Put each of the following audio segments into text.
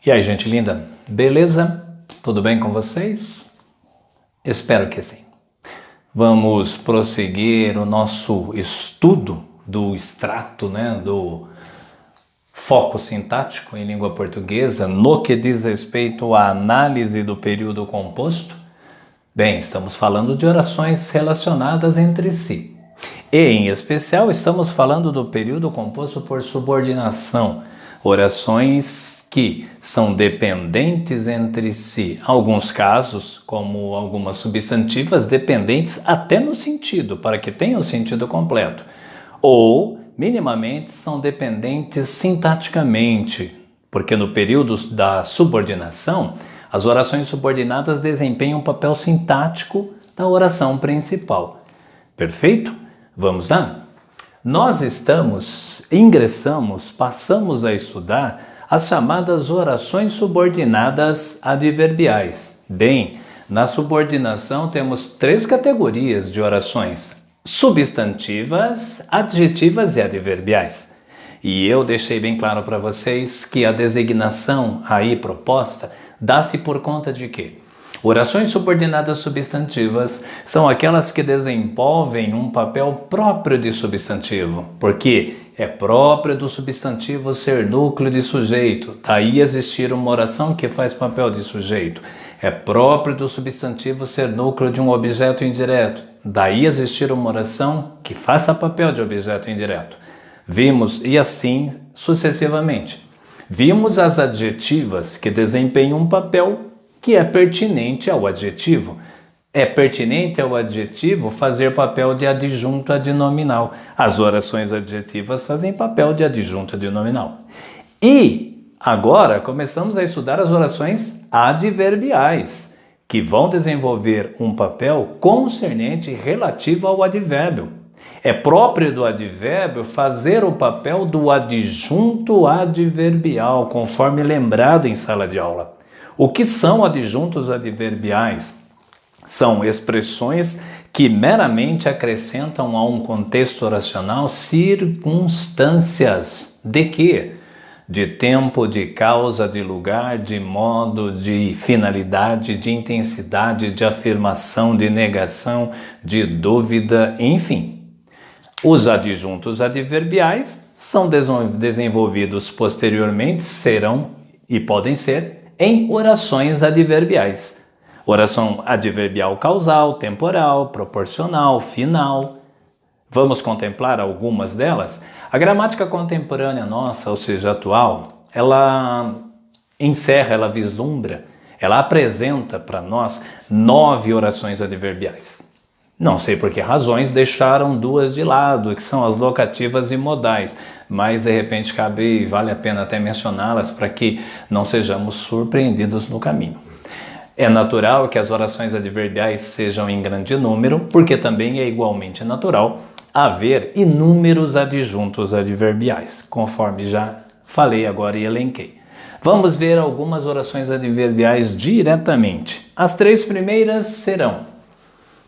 E aí, gente linda, beleza? Tudo bem com vocês? Espero que sim. Vamos prosseguir o nosso estudo do extrato, do foco sintático em língua portuguesa no que diz respeito à análise do período composto. Bem, estamos falando de orações relacionadas entre si. E, em especial, estamos falando do período composto por subordinação. Orações que são dependentes entre si. Alguns casos, como algumas substantivas, dependentes até no sentido, para que tenham o sentido completo. Ou, minimamente, são dependentes sintaticamente, porque no período da subordinação, as orações subordinadas desempenham um papel sintático da oração principal. Perfeito? Vamos lá? Nós passamos a estudar as chamadas orações subordinadas adverbiais. Bem, na subordinação temos 3 categorias de orações: substantivas, adjetivas e adverbiais. E eu deixei bem claro para vocês que a designação aí proposta dá-se por conta de quê? Orações subordinadas substantivas são aquelas que desenvolvem um papel próprio de substantivo, porque é próprio do substantivo ser núcleo de sujeito, daí existir uma oração que faz papel de sujeito. É próprio do substantivo ser núcleo de um objeto indireto, daí existir uma oração que faça papel de objeto indireto. Vimos, e assim sucessivamente. Vimos as adjetivas que desempenham um papel que é pertinente ao adjetivo. É pertinente ao adjetivo fazer papel de adjunto adnominal. As orações adjetivas fazem papel de adjunto adnominal. E agora começamos a estudar as orações adverbiais, que vão desenvolver um papel concernente relativo ao advérbio. É próprio do advérbio fazer o papel do adjunto adverbial, conforme lembrado em sala de aula. O que são adjuntos adverbiais? São expressões que meramente acrescentam a um contexto oracional circunstâncias de quê? De tempo, de causa, de lugar, de modo, de finalidade, de intensidade, de afirmação, de negação, de dúvida, enfim. Os adjuntos adverbiais são desenvolvidos posteriormente, serão e podem ser em orações adverbiais. Oração adverbial causal, temporal, proporcional, final. Vamos contemplar algumas delas? A gramática contemporânea nossa, ou seja, atual, ela encerra, ela vislumbra, ela apresenta para nós 9 orações adverbiais. Não sei por que razões deixaram 2 de lado, que são as locativas e modais, mas de repente cabe e vale a pena até mencioná-las para que não sejamos surpreendidos no caminho. É natural que as orações adverbiais sejam em grande número, porque também é igualmente natural haver inúmeros adjuntos adverbiais, conforme já falei agora e elenquei. Vamos ver algumas orações adverbiais diretamente. As 3 primeiras serão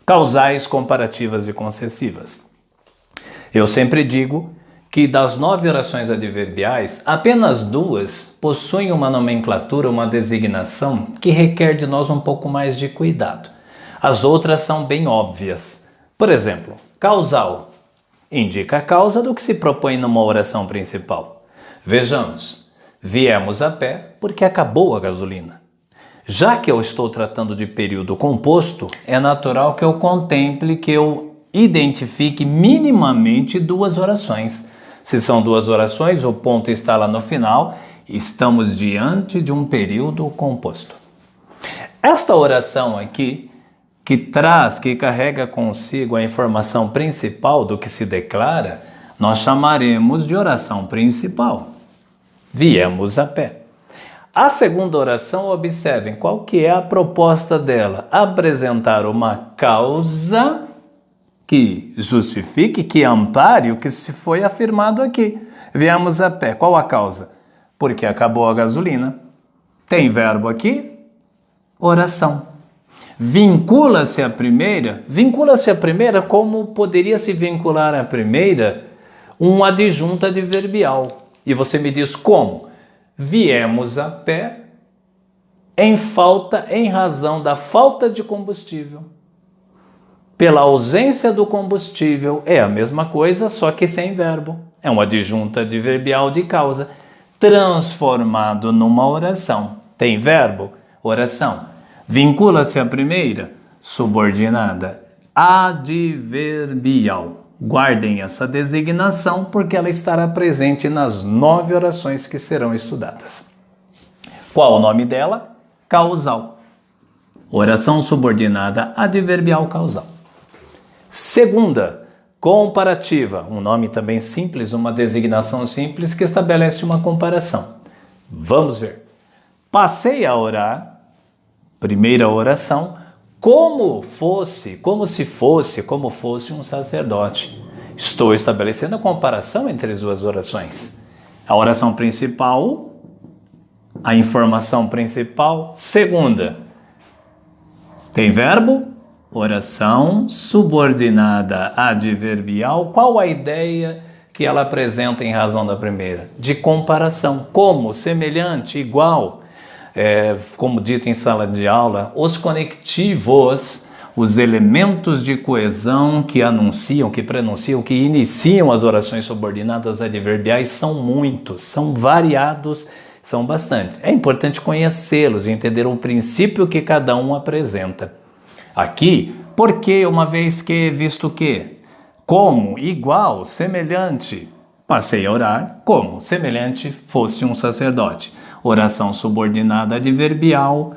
causais, comparativas e concessivas. Eu sempre digo que das 9 orações adverbiais, apenas 2 possuem uma nomenclatura, uma designação que requer de nós um pouco mais de cuidado. As outras são bem óbvias. Por exemplo, causal indica a causa do que se propõe numa oração principal. Vejamos, viemos a pé porque acabou a gasolina. Já que eu estou tratando de período composto, é natural que eu contemple, que eu identifique minimamente 2 orações. Se são 2 orações, o ponto está lá no final, estamos diante de um período composto. Esta oração aqui, que carrega consigo a informação principal do que se declara, nós chamaremos de oração principal. Viemos a pé. A segunda oração, observem qual que é a proposta dela: apresentar uma causa que justifique, que ampare o que se foi afirmado aqui. Viemos a pé. Qual a causa? Porque acabou a gasolina. Tem verbo aqui? Oração. Vincula-se a primeira? Vincula-se a primeira como poderia se vincular a primeira um adjunto adverbial. E você me diz como? Viemos a pé em razão da falta de combustível. Pela ausência do combustível é a mesma coisa, só que sem verbo. É uma adjunta adverbial de causa, transformado numa oração. Tem verbo? Oração. Vincula-se à primeira? Subordinada. Adverbial. Guardem essa designação porque ela estará presente nas 9 orações que serão estudadas. Qual o nome dela? Causal. Oração subordinada adverbial causal. Segunda, comparativa. Um nome também simples, uma designação simples que estabelece uma comparação. Vamos ver. Passei a orar, primeira oração, como se fosse um sacerdote. Estou estabelecendo a comparação entre as duas orações. A oração principal, a informação principal. Segunda, tem verbo? Oração subordinada adverbial. Qual a ideia que ela apresenta em razão da primeira? De comparação. Como, semelhante, igual. Como dito em sala de aula, os conectivos, os elementos de coesão que anunciam, que prenunciam, que iniciam as orações subordinadas adverbiais são muitos, são variados, são bastante. É importante conhecê-los e entender o princípio que cada um apresenta. Aqui, porque uma vez que, visto que, como, igual, semelhante, passei a orar como semelhante fosse um sacerdote. Oração subordinada adverbial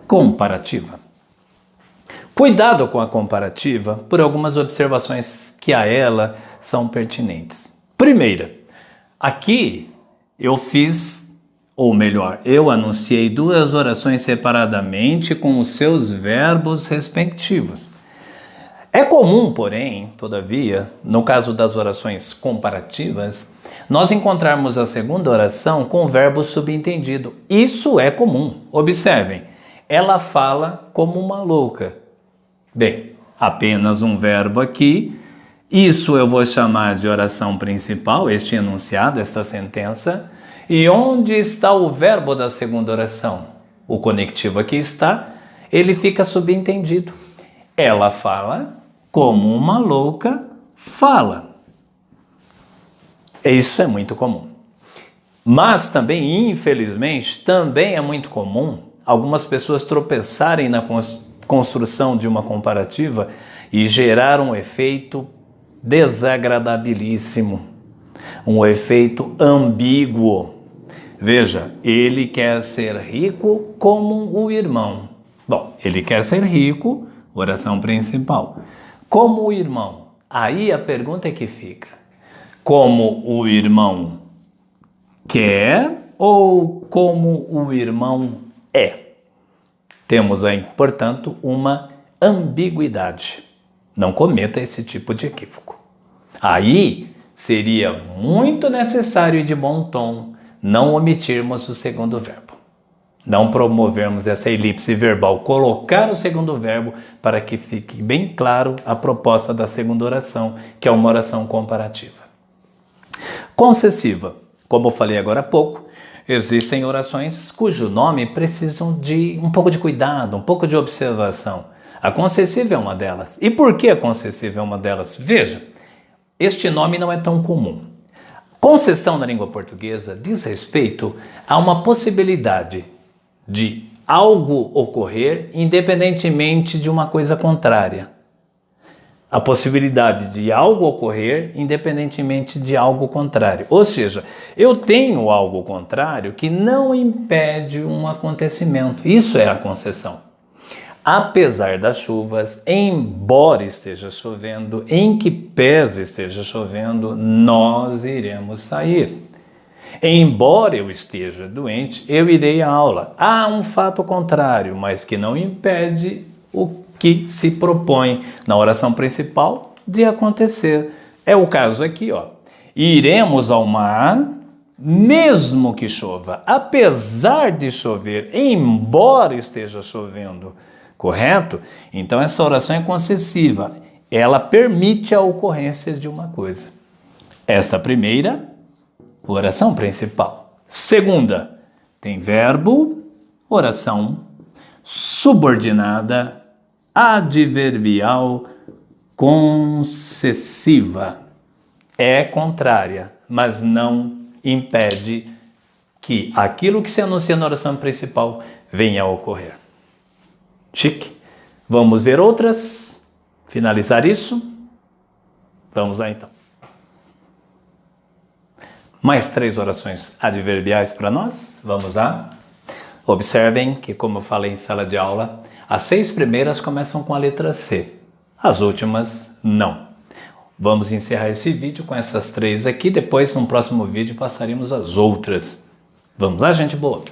comparativa. Cuidado com a comparativa por algumas observações que a ela são pertinentes. Primeira, aqui eu anunciei 2 orações separadamente com os seus verbos respectivos. É comum, porém, todavia, no caso das orações comparativas, nós encontrarmos a segunda oração com o verbo subentendido. Isso é comum. Observem, ela fala como uma louca. Bem, apenas um verbo aqui. Isso eu vou chamar de oração principal, este enunciado, esta sentença. E onde está o verbo da segunda oração? O conectivo aqui está, ele fica subentendido. Ela fala como uma louca fala. Isso é muito comum. Mas também, infelizmente, também é muito comum algumas pessoas tropeçarem na construção de uma comparativa e gerar um efeito desagradabilíssimo, um efeito ambíguo. Veja, ele quer ser rico como o irmão. Bom, ele quer ser rico, oração principal. Como o irmão. Aí a pergunta é que fica: como o irmão quer ou como o irmão é? Temos aí, portanto, uma ambiguidade. Não cometa esse tipo de equívoco. Aí seria muito necessário e de bom tom não omitirmos o segundo verbo. Não promovermos essa elipse verbal, colocar o segundo verbo para que fique bem claro a proposta da segunda oração, que é uma oração comparativa. Concessiva. Como eu falei agora há pouco, existem orações cujo nome precisam de um pouco de cuidado, um pouco de observação. A concessiva é uma delas. E por que a concessiva é uma delas? Veja, este nome não é tão comum. Concessão na língua portuguesa diz respeito a uma possibilidade de algo ocorrer independentemente de uma coisa contrária. A possibilidade de algo ocorrer independentemente de algo contrário. Ou seja, eu tenho algo contrário que não impede um acontecimento. Isso é a concessão. Apesar das chuvas, embora esteja chovendo, em que pese esteja chovendo, nós iremos sair. Embora eu esteja doente, eu irei à aula. Há um fato contrário, mas que não impede o que se propõe na oração principal de acontecer. É o caso aqui, ó. Iremos ao mar, mesmo que chova. Apesar de chover, embora esteja chovendo. Correto? Então essa oração é concessiva. Ela permite a ocorrência de uma coisa. Esta primeira, oração principal. Segunda, tem verbo, oração subordinada adverbial concessiva. É contrária, mas não impede que aquilo que se anuncia na oração principal venha a ocorrer. Chique. Vamos ver outras. Finalizar isso. Vamos lá então. Mais 3 orações adverbiais para nós. Vamos lá. Observem que, como eu falei em sala de aula, as 6 primeiras começam com a letra C. As últimas, não. Vamos encerrar esse vídeo com essas 3 aqui. Depois, no próximo vídeo, passaremos as outras. Vamos lá, gente boa?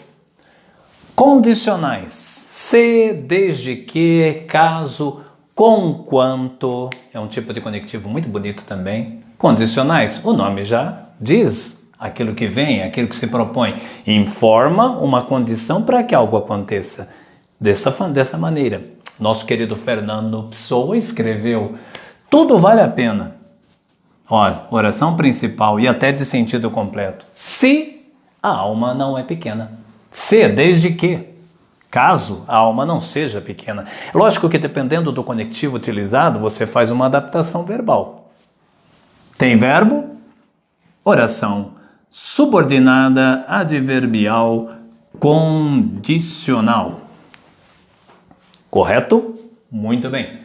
Condicionais. Se, desde que, caso, conquanto. É um tipo de conectivo muito bonito também. Condicionais, o nome já diz aquilo que vem, aquilo que se propõe. Informa uma condição para que algo aconteça. Dessa maneira. Nosso querido Fernando Pessoa escreveu: tudo vale a pena. Ó, oração principal e até de sentido completo. Se a alma não é pequena. Se, desde que, caso a alma não seja pequena. Lógico que dependendo do conectivo utilizado, você faz uma adaptação verbal. Tem verbo, oração subordinada adverbial condicional. Correto? Muito bem.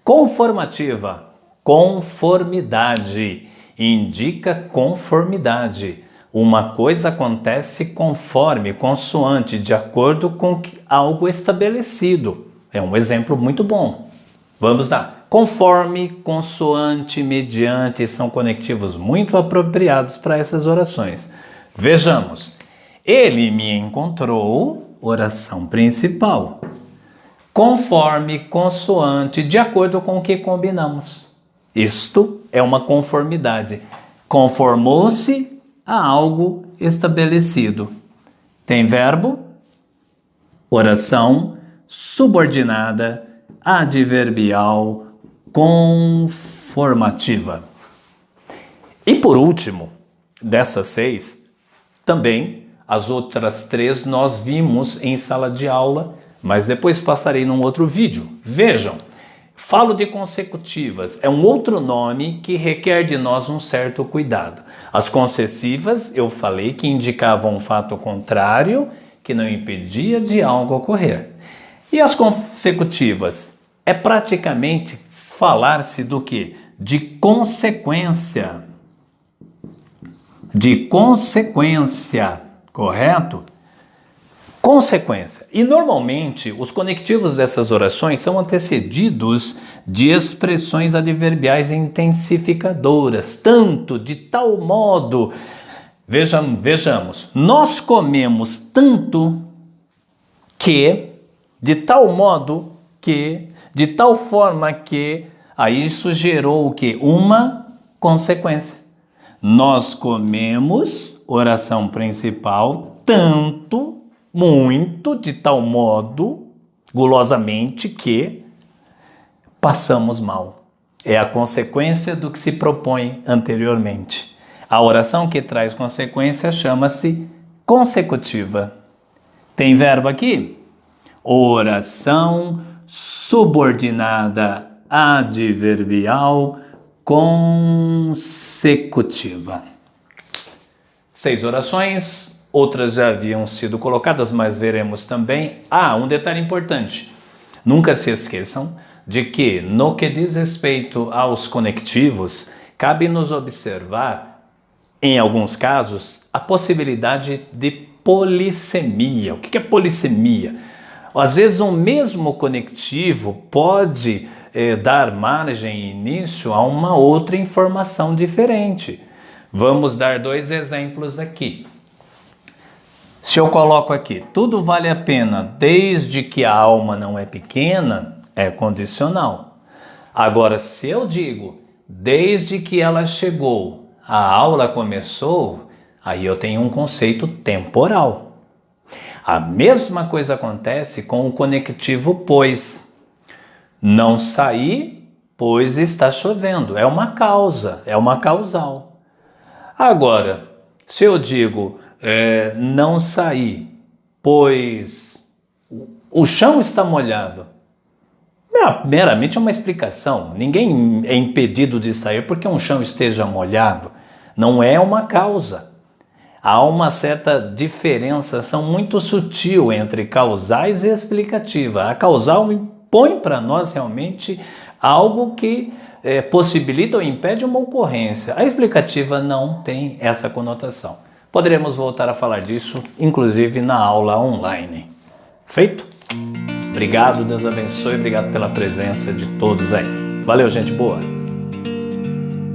Conformativa. Conformidade. Indica conformidade. Uma coisa acontece conforme, consoante, de acordo com algo estabelecido. É um exemplo muito bom. Vamos lá. Conforme, consoante, mediante são conectivos muito apropriados para essas orações. Vejamos. Ele me encontrou, oração principal. Conforme, consoante, de acordo com o que combinamos. Isto é uma conformidade. Conformou-se a algo estabelecido. Tem verbo, oração subordinada, adverbial, conformativa. E por último, dessas 6, também as outras 3 nós vimos em sala de aula, mas depois passarei num outro vídeo. Vejam, falo de consecutivas, é um outro nome que requer de nós um certo cuidado. As concessivas, eu falei que indicavam um fato contrário, que não impedia de algo ocorrer. E as consecutivas, é praticamente falar-se do quê? De consequência. De consequência, correto? Consequência. E normalmente os conectivos dessas orações são antecedidos de expressões adverbiais intensificadoras, tanto de tal modo, vejamos, nós comemos tanto que, de tal modo que, de tal forma que, aí isso gerou o quê? Uma consequência. Nós comemos, oração principal, tanto, muito, de tal modo, gulosamente, que passamos mal. É a consequência do que se propõe anteriormente. A oração que traz consequência chama-se consecutiva. Tem verbo aqui? Oração subordinada adverbial consecutiva. 6 orações. Outras já haviam sido colocadas, mas veremos também. Um detalhe importante. Nunca se esqueçam de que, no que diz respeito aos conectivos, cabe nos observar, em alguns casos, a possibilidade de polissemia. O que é polissemia? Às vezes, um mesmo conectivo pode dar margem e início a uma outra informação diferente. Vamos dar 2 exemplos aqui. Se eu coloco aqui, tudo vale a pena desde que a alma não é pequena, é condicional. Agora, se eu digo, desde que ela chegou, a aula começou, aí eu tenho um conceito temporal. A mesma coisa acontece com o conectivo pois. Não saí, pois está chovendo. É uma causa, é uma causal. Agora, se eu digo, não saí, pois O chão está molhado. Meramente é uma explicação. Ninguém é impedido de sair porque um chão esteja molhado. Não é uma causa. Há uma certa diferenciação muito sutil entre causais e explicativa. A causal impõe para nós realmente algo que possibilita ou impede uma ocorrência. A explicativa não tem essa conotação. Poderemos voltar a falar disso, inclusive na aula online. Feito? Obrigado, Deus abençoe, obrigado pela presença de todos aí. Valeu, gente boa!